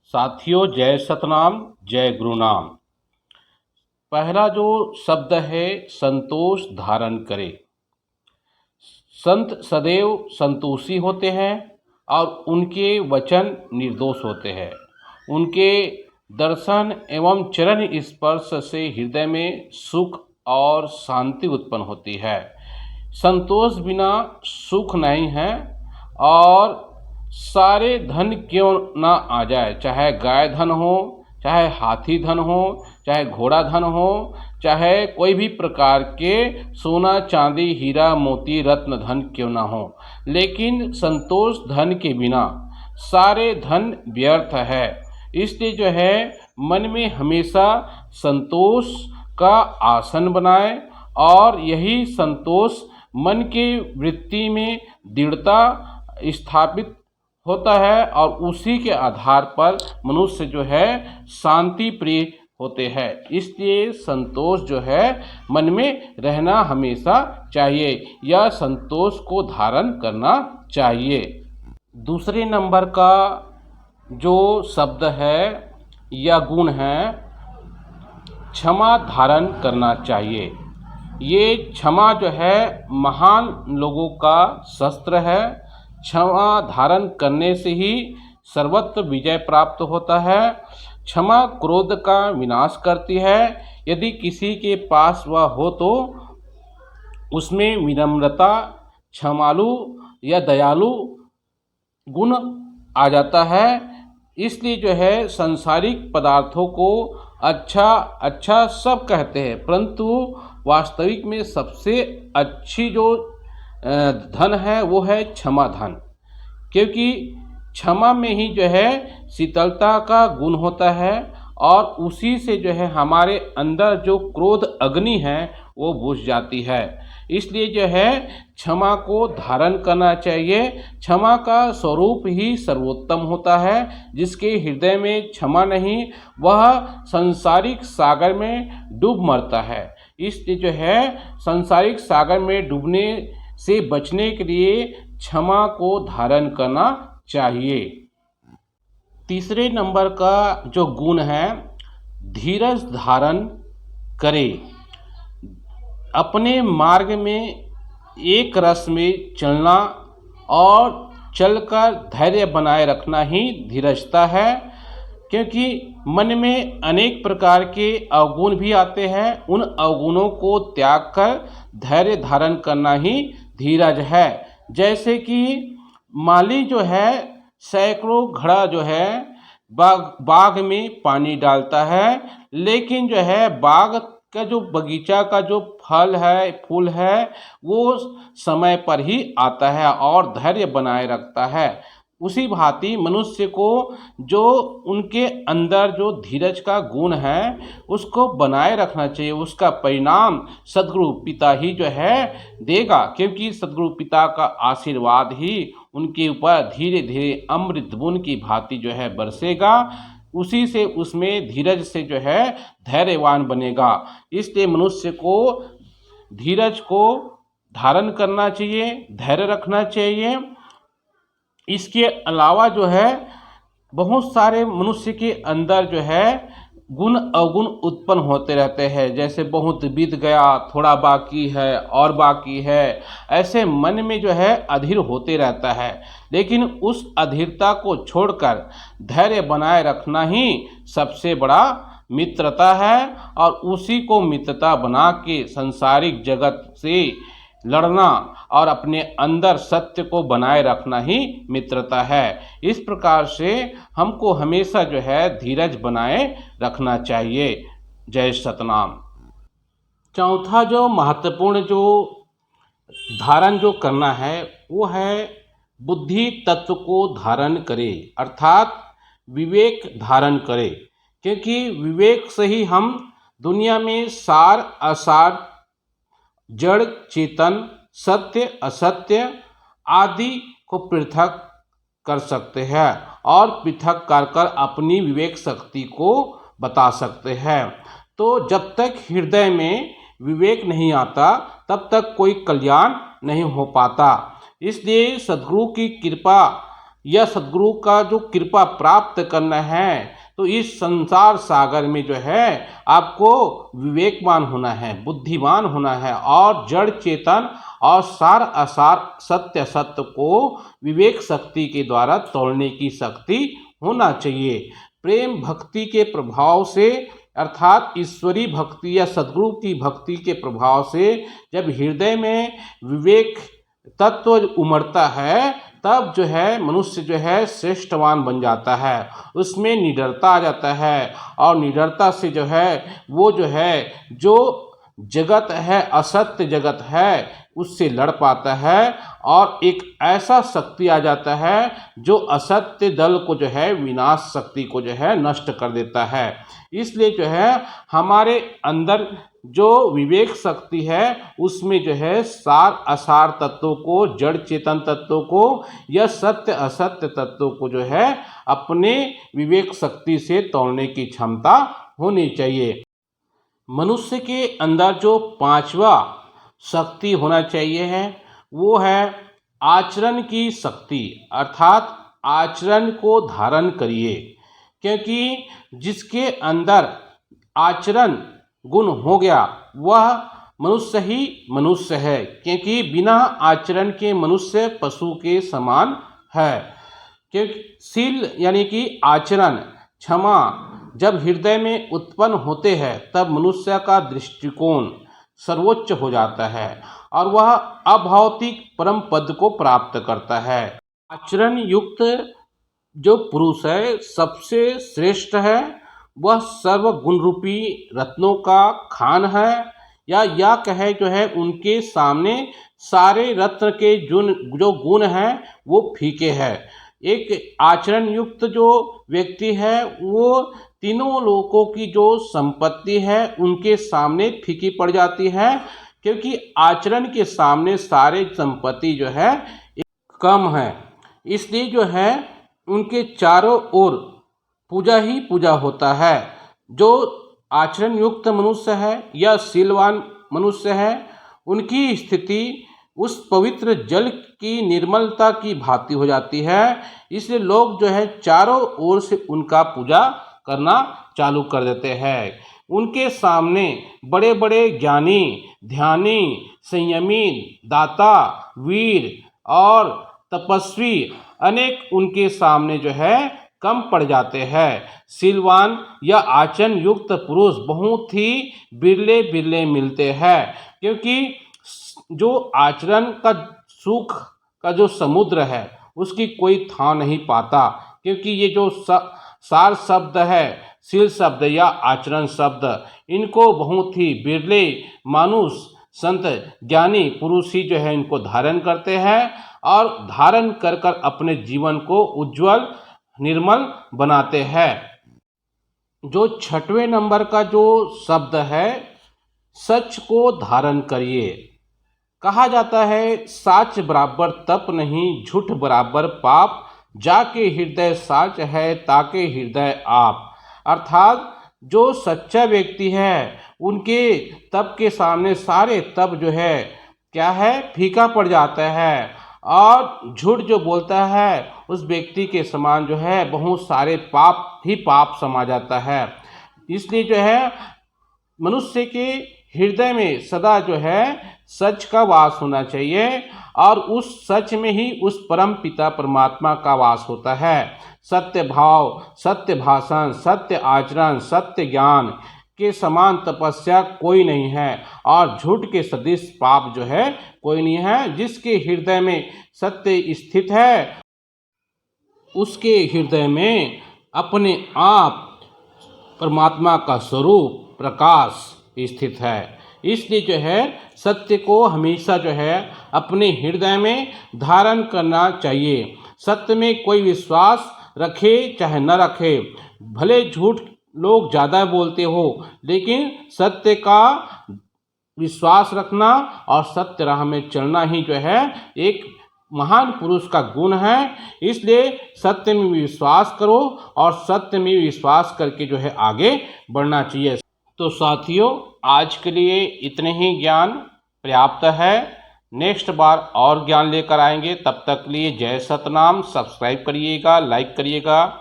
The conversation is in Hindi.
साथियों, जय सतनाम, जय गुरुनाम। पहला जो शब्द है संतोष धारण करे। संत सदैव संतोषी होते हैं और उनके वचन निर्दोष होते हैं। उनके दर्शन एवं चरण स्पर्श से हृदय में सुख और शांति उत्पन्न होती है। संतोष बिना सुख नहीं है, और सारे धन क्यों ना आ जाए, चाहे गाय धन हो, चाहे हाथी धन हो, चाहे घोड़ा धन हो, चाहे कोई भी प्रकार के सोना चांदी हीरा मोती रत्न धन क्यों ना हो, लेकिन संतोष धन के बिना सारे धन व्यर्थ है। इसलिए जो है मन में हमेशा संतोष का आसन बनाए, और यही संतोष मन के वृत्ति में दृढ़ता स्थापित होता है, और उसी के आधार पर मनुष्य जो है शांति प्रिय होते हैं। इसलिए संतोष जो है मन में रहना हमेशा चाहिए, या संतोष को धारण करना चाहिए। दूसरे नंबर का जो शब्द है या गुण है, क्षमा धारण करना चाहिए। ये क्षमा जो है महान लोगों का शस्त्र है। क्षमा धारण करने से ही सर्वत्र विजय प्राप्त होता है। क्षमा क्रोध का विनाश करती है। यदि किसी के पास वह हो तो उसमें विनम्रता, क्षमालु या दयालु गुण आ जाता है। इसलिए जो है सांसारिक पदार्थों को अच्छा अच्छा सब कहते हैं, परंतु वास्तविक में सबसे अच्छी जो धन है वो है क्षमा धन, क्योंकि क्षमा में ही जो है शीतलता का गुण होता है, और उसी से जो है हमारे अंदर जो क्रोध अग्नि है वो बुझ जाती है। इसलिए जो है क्षमा को धारण करना चाहिए। क्षमा का स्वरूप ही सर्वोत्तम होता है। जिसके हृदय में क्षमा नहीं, वह संसारिक सागर में डूब मरता है। इसलिए जो है संसारिक सागर में डूबने से बचने के लिए क्षमा को धारण करना चाहिए। तीसरे नंबर का जो गुण है, धीरज धारण करे। अपने मार्ग में एक रस में चलना और चलकर धैर्य बनाए रखना ही धीरजता है, क्योंकि मन में अनेक प्रकार के अवगुण भी आते हैं। उन अवगुणों को त्याग कर धैर्य धारण करना ही धीरज है। जैसे कि माली जो है सैकड़ों घड़ा जो है बाग में पानी डालता है, लेकिन जो है बाग का जो बगीचा का जो फल है फूल है वो समय पर ही आता है और धैर्य बनाए रखता है। उसी भांति मनुष्य को जो उनके अंदर जो धीरज का गुण है उसको बनाए रखना चाहिए। उसका परिणाम सद्गुरु पिता ही जो है देगा, क्योंकि सद्गुरु पिता का आशीर्वाद ही उनके ऊपर धीरे धीरे अमृत बूंद की भांति जो है बरसेगा। उसी से उसमें धीरज से जो है धैर्यवान बनेगा। इसलिए मनुष्य को धीरज को धारण करना चाहिए, धैर्य रखना चाहिए। इसके अलावा जो है बहुत सारे मनुष्य के अंदर जो है गुण अवगुण उत्पन्न होते रहते हैं। जैसे बहुत बीत गया, थोड़ा बाकी है और बाकी है, ऐसे मन में जो है अधीर होते रहता है। लेकिन उस अधीरता को छोड़कर धैर्य बनाए रखना ही सबसे बड़ा मित्रता है, और उसी को मित्रता बना के संसारिक जगत से लड़ना और अपने अंदर सत्य को बनाए रखना ही मित्रता है। इस प्रकार से हमको हमेशा जो है धीरज बनाए रखना चाहिए। जय सतनाम। चौथा जो महत्वपूर्ण जो धारण जो करना है वो है बुद्धि तत्व को धारण करे, अर्थात विवेक धारण करे। क्योंकि विवेक से ही हम दुनिया में सार असार, जड़ चेतन, सत्य असत्य आदि को पृथक कर सकते हैं, और पृथक कर अपनी विवेक शक्ति को बता सकते हैं। तो जब तक हृदय में विवेक नहीं आता तब तक कोई कल्याण नहीं हो पाता। इसलिए सद्गुरु की कृपा या सद्गुरु का जो कृपा प्राप्त करना है, तो इस संसार सागर में जो है आपको विवेकवान होना है, बुद्धिमान होना है और जड़ चेतन और सार असार सत्य असत्य को विवेक शक्ति के द्वारा तोड़ने की शक्ति होना चाहिए। प्रेम भक्ति के प्रभाव से अर्थात ईश्वरी भक्ति या सद्गुरु की भक्ति के प्रभाव से जब हृदय में विवेक तत्व उमड़ता है, तब जो है मनुष्य जो है श्रेष्ठवान बन जाता है, उसमें निडरता आ जाता है और निडरता से जो है वो जो है जो जगत है, असत्य जगत है, उससे लड़ पाता है और एक ऐसा शक्ति आ जाता है जो असत्य दल को जो है विनाश शक्ति को जो है नष्ट कर देता है। इसलिए जो है हमारे अंदर जो विवेक शक्ति है उसमें जो है सार असार तत्वों को, जड़ चेतन तत्वों को या सत्य असत्य तत्वों को जो है अपने विवेक शक्ति से तोड़ने की क्षमता होनी चाहिए। मनुष्य के अंदर जो पांचवा शक्ति होना चाहिए है वो है आचरण की शक्ति, अर्थात आचरण को धारण करिए, क्योंकि जिसके अंदर आचरण गुण हो गया वह मनुष्य ही मनुष्य है, क्योंकि बिना आचरण के मनुष्य पशु के समान है। क्योंकि शील यानी कि आचरण, क्षमा जब हृदय में उत्पन्न होते हैं तब मनुष्य का दृष्टिकोण सर्वोच्च हो जाता है और वह अभौतिक परम पद को प्राप्त करता है। आचरण युक्त जो पुरुष है सबसे श्रेष्ठ है, वह सर्व गुण रूपी रत्नों का खान है, या कहे जो है उनके सामने सारे रत्न के जो गुण हैं वो फीके हैं। एक आचरण युक्त जो व्यक्ति है वो तीनों लोगों की जो संपत्ति है उनके सामने फीकी पड़ जाती है, क्योंकि आचरण के सामने सारे संपत्ति जो है कम है। इसलिए जो है उनके चारों ओर पूजा ही पूजा होता है। जो आचरण युक्त मनुष्य है या शीलवान मनुष्य है उनकी स्थिति उस पवित्र जल की निर्मलता की भांति हो जाती है। इसलिए लोग जो है चारों ओर से उनका पूजा करना चालू कर देते हैं। उनके सामने बड़े बड़े ज्ञानी, ध्यानी, संयमी, दाता, वीर और तपस्वी अनेक उनके सामने जो है कम पड़ जाते हैं। शीलवान या आचरण युक्त पुरुष बहुत ही बिरले बिरले मिलते हैं, क्योंकि जो आचरण का सुख का जो समुद्र है उसकी कोई था नहीं पाता, क्योंकि ये जो सार शब्द है, शील शब्द या आचरण शब्द, इनको बहुत ही बिरले मानुष संत ज्ञानी पुरुष ही जो है इनको धारण करते हैं और धारण कर कर अपने जीवन को उज्जवल निर्मल बनाते हैं। जो छठवें नंबर का जो शब्द है, सच को धारण करिए। कहा जाता है साच बराबर तप नहीं, झूठ बराबर पाप, जाके हृदय साच है ताके हृदय आप। अर्थात जो सच्चा व्यक्ति है उनके तप के सामने सारे तप जो है क्या है फीका पड़ जाता है, और झूठ जो बोलता है उस व्यक्ति के समान जो है बहुत सारे पाप ही पाप समा जाता है। इसलिए जो है मनुष्य के हृदय में सदा जो है सच का वास होना चाहिए और उस सच में ही उस परम पिता परमात्मा का वास होता है। सत्य भाव, सत्य भाषण, सत्य आचरण, सत्य ज्ञान के समान तपस्या कोई नहीं है और झूठ के सदृश पाप जो है कोई नहीं है। जिसके हृदय में सत्य स्थित है उसके हृदय में अपने आप परमात्मा का स्वरूप प्रकाश स्थित है। इसलिए जो है सत्य को हमेशा जो है अपने हृदय में धारण करना चाहिए। सत्य में कोई विश्वास रखे चाहे न रखे, भले झूठ लोग ज़्यादा बोलते हो, लेकिन सत्य का विश्वास रखना और सत्य राह में चलना ही जो है एक महान पुरुष का गुण है। इसलिए सत्य में विश्वास करो और सत्य में विश्वास करके जो है आगे बढ़ना चाहिए। तो साथियों, आज के लिए इतने ही ज्ञान पर्याप्त है। नेक्स्ट बार और ज्ञान लेकर आएंगे। तब तक के लिए जय सतनाम। सब्सक्राइब करिएगा, लाइक करिएगा।